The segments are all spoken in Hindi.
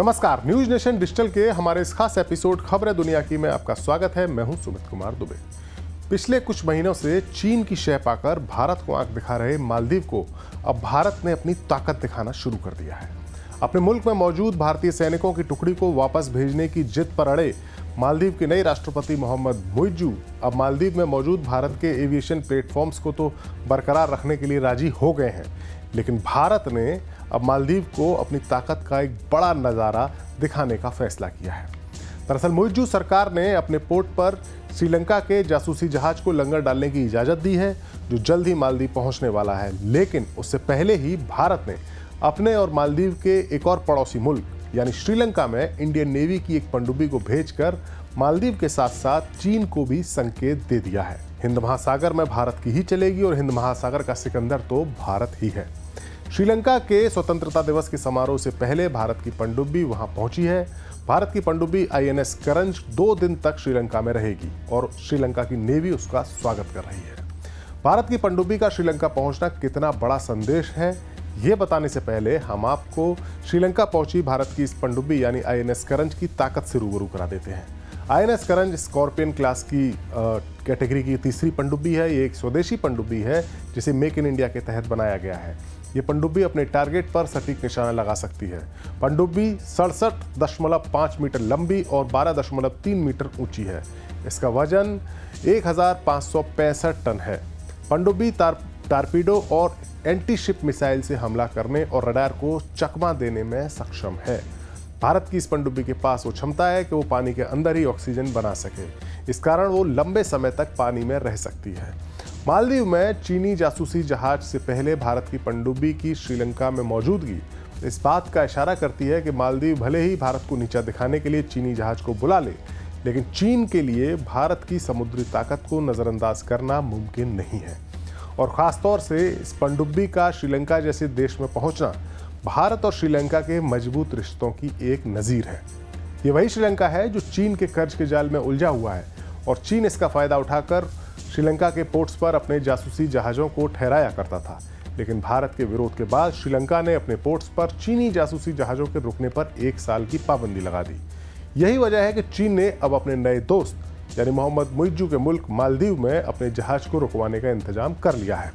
नमस्कार, न्यूज नेशन डिजिटल के हमारे इस खास एपिसोड खबरें दुनिया की में आपका स्वागत है। मैं हूं सुमित कुमार दुबे। पिछले कुछ महीनों से चीन की शह पाकर भारत को आंख दिखा रहे मालदीव को अब भारत ने अपनी ताकत दिखाना शुरू कर दिया है। अपने मुल्क में मौजूद भारतीय सैनिकों की टुकड़ी को वापस भेजने की जिद पर अड़े मालदीव के नए राष्ट्रपति मोहम्मद मुइज्जू अब मालदीव में मौजूद भारत के एविएशन प्लेटफॉर्म्स को तो बरकरार रखने के लिए राजी हो गए हैं, लेकिन भारत ने अब मालदीव को अपनी ताकत का एक बड़ा नज़ारा दिखाने का फैसला किया है। दरअसल मुइज्जू सरकार ने अपने पोर्ट पर श्रीलंका के जासूसी जहाज को लंगर डालने की इजाज़त दी है, जो जल्द ही मालदीव पहुंचने वाला है। लेकिन उससे पहले ही भारत ने अपने और मालदीव के एक और पड़ोसी मुल्क यानी श्रीलंका में इंडियन नेवी की एक पनडुब्बी को भेजकर मालदीव के साथ साथ चीन को भी संकेत दे दिया है। हिंद महासागर में भारत की ही चलेगी और हिंद महासागर का सिकंदर तो भारत ही है। श्रीलंका के स्वतंत्रता दिवस के समारोह से पहले भारत की पनडुब्बी वहां पहुंची है। भारत की पनडुब्बी INS करंज 2 दिन तक श्रीलंका में रहेगी और श्रीलंका की नेवी उसका स्वागत कर रही है। भारत की पनडुब्बी का श्रीलंका पहुंचना कितना बड़ा संदेश है, ये बताने से पहले हम आपको श्रीलंका पहुंची भारत की इस पनडुब्बी यानी INS करंज की ताकत से रूबरू करा देते हैं। INS करंज स्कॉर्पियन क्लास की कैटेगरी की तीसरी पनडुब्बी है। ये एक स्वदेशी पनडुब्बी है जिसे मेक इन इंडिया के तहत बनाया गया है। ये पनडुब्बी अपने टारगेट पर सटीक निशाना लगा सकती है। पनडुब्बी 67.5 मीटर लंबी और 12.3 मीटर ऊंची है। इसका वजन 1565 टन है। पनडुब्बी टारपीडो और एंटी शिप मिसाइल से हमला करने और रडार को चकमा देने में सक्षम है। भारत की इस पनडुब्बी के पास वो क्षमता है कि वो पानी के अंदर ही ऑक्सीजन बना सके। इस कारण वो लंबे समय तक पानी में रह सकती है। मालदीव में चीनी जासूसी जहाज से पहले भारत की पनडुब्बी की श्रीलंका में मौजूदगी इस बात का इशारा करती है कि मालदीव भले ही भारत को नीचा दिखाने के लिए चीनी जहाज को बुला ले, लेकिन चीन के लिए भारत की समुद्री ताकत को नज़रअंदाज करना मुमकिन नहीं है। और ख़ासतौर से इस पनडुब्बी का श्रीलंका जैसे देश में पहुंचना भारत और श्रीलंका के मजबूत रिश्तों की एक नज़ीर है। ये वही श्रीलंका है जो चीन के कर्ज के जाल में उलझा हुआ है और चीन इसका फ़ायदा उठाकर श्रीलंका के पोर्ट्स पर अपने जासूसी जहाज़ों को ठहराया करता था। लेकिन भारत के विरोध के बाद श्रीलंका ने अपने पोर्ट्स पर चीनी जासूसी जहाज़ों के रुकने पर 1 साल की पाबंदी लगा दी। यही वजह है कि चीन ने अब अपने नए दोस्त यानी मोहम्मद मुइज्जू के मुल्क मालदीव में अपने जहाज को रुकवाने का इंतजाम कर लिया है।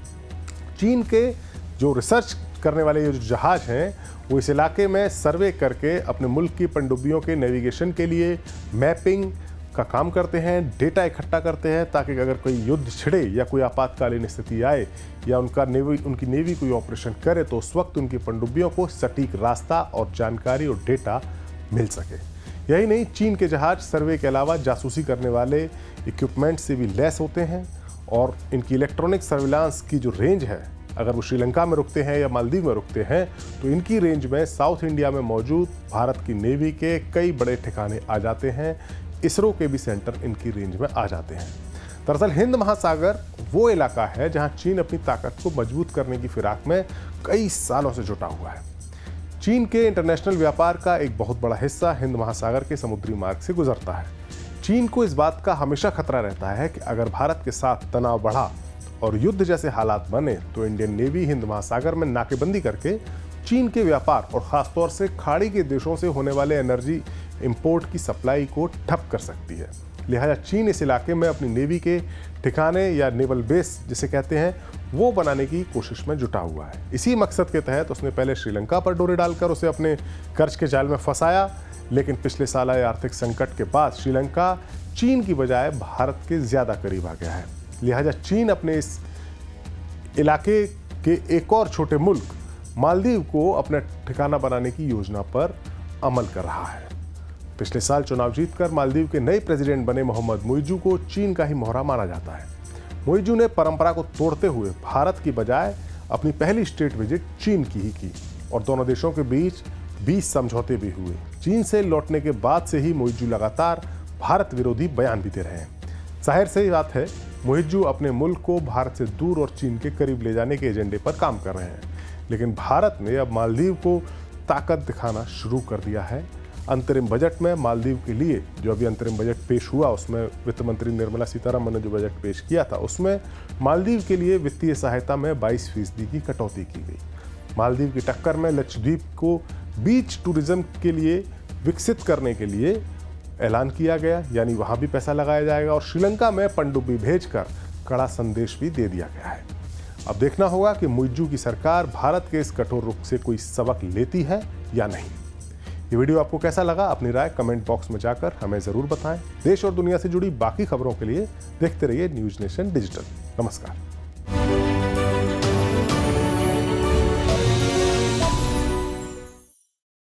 चीन के जो रिसर्च करने वाले ये जो जहाज हैं वो इस इलाके में सर्वे करके अपने मुल्क की पनडुब्बियों के नेविगेशन के लिए मैपिंग का काम करते हैं, डेटा इकट्ठा करते हैं, ताकि अगर कोई युद्ध छिड़े या कोई आपातकालीन स्थिति आए या उनकी नेवी कोई ऑपरेशन करे तो उस वक्त उनकी पनडुब्बियों को सटीक रास्ता और जानकारी और डेटा मिल सके। यही नहीं, चीन के जहाज सर्वे के अलावा जासूसी करने वाले इक्विपमेंट से भी लैस होते हैं और इनकी इलेक्ट्रॉनिक सर्विलांस की जो रेंज है, अगर वो श्रीलंका में रुकते हैं या मालदीव में रुकते हैं तो इनकी रेंज में साउथ इंडिया में मौजूद भारत की नेवी के कई बड़े ठिकाने आ जाते हैं। इसरो के भी सेंटर इनकी रेंज में आ जाते हैं। दरअसल हिंद महासागर वो इलाका है जहां चीन अपनी ताकत को मजबूत करने की फिराक में कई सालों से जुटा हुआ है। चीन के इंटरनेशनल व्यापार का एक बहुत बड़ा हिस्सा हिंद महासागर के समुद्री मार्ग से गुजरता है। चीन को इस बात का हमेशा खतरा रहता है कि अगर भारत के साथ तनाव बढ़ा और युद्ध जैसे हालात बने तो इंडियन नेवी हिंद महासागर में नाकेबंदी करके चीन के व्यापार और ख़ासतौर से खाड़ी के देशों से होने वाले एनर्जी इंपोर्ट की सप्लाई को ठप कर सकती है। लिहाजा चीन इस इलाके में अपनी नेवी के ठिकाने या नेवल बेस जिसे कहते हैं वो बनाने की कोशिश में जुटा हुआ है। इसी मकसद के तहत उसने पहले श्रीलंका पर डोरे डालकर उसे अपने कर्ज के जाल में फंसाया, लेकिन पिछले साल आए आर्थिक संकट के बाद श्रीलंका चीन की बजाय भारत के ज़्यादा करीब आ गया है। लिहाजा चीन अपने इस इलाके के एक और छोटे मुल्क मालदीव को अपना ठिकाना बनाने की योजना पर अमल कर रहा है। पिछले साल चुनाव जीतकर मालदीव के नए प्रेसिडेंट बने मोहम्मद मुइज्जू को चीन का ही मोहरा माना जाता है। मुइज्जू ने परंपरा को तोड़ते हुए भारत की बजाय अपनी पहली स्टेट विजिट चीन की ही की और दोनों देशों के बीच 20 समझौते भी हुए। चीन से लौटने के बाद से ही मुइज्जू लगातार भारत विरोधी बयान भी दे रहे हैं। जाहिर सी बात है, मुइज्जू अपने मुल्क को भारत से दूर और चीन के करीब ले जाने के एजेंडे पर काम कर रहे हैं, लेकिन भारत ने अब मालदीव को ताकत दिखाना शुरू कर दिया है। अंतरिम बजट में मालदीव के लिए जो अभी अंतरिम बजट पेश हुआ उसमें वित्त मंत्री निर्मला सीतारमण ने जो बजट पेश किया था उसमें मालदीव के लिए वित्तीय सहायता में 22% की कटौती की गई। मालदीव की टक्कर में लक्षद्वीप को बीच टूरिज्म के लिए विकसित करने के लिए ऐलान किया गया, यानी वहां भी पैसा लगाया जाएगा और श्रीलंका में पनडुब्बी भेजकर कड़ा संदेश भी दे दिया गया है। अब देखना होगा कि मुइज्जू की सरकार भारत के इस कठोर रुख से कोई सबक लेती है या नहीं। ये वीडियो आपको कैसा लगा, अपनी राय कमेंट बॉक्स में जाकर हमें जरूर बताएं। देश और दुनिया से जुड़ी बाकी खबरों के लिए देखते रहिए न्यूज़ नेशन डिजिटल। नमस्कार।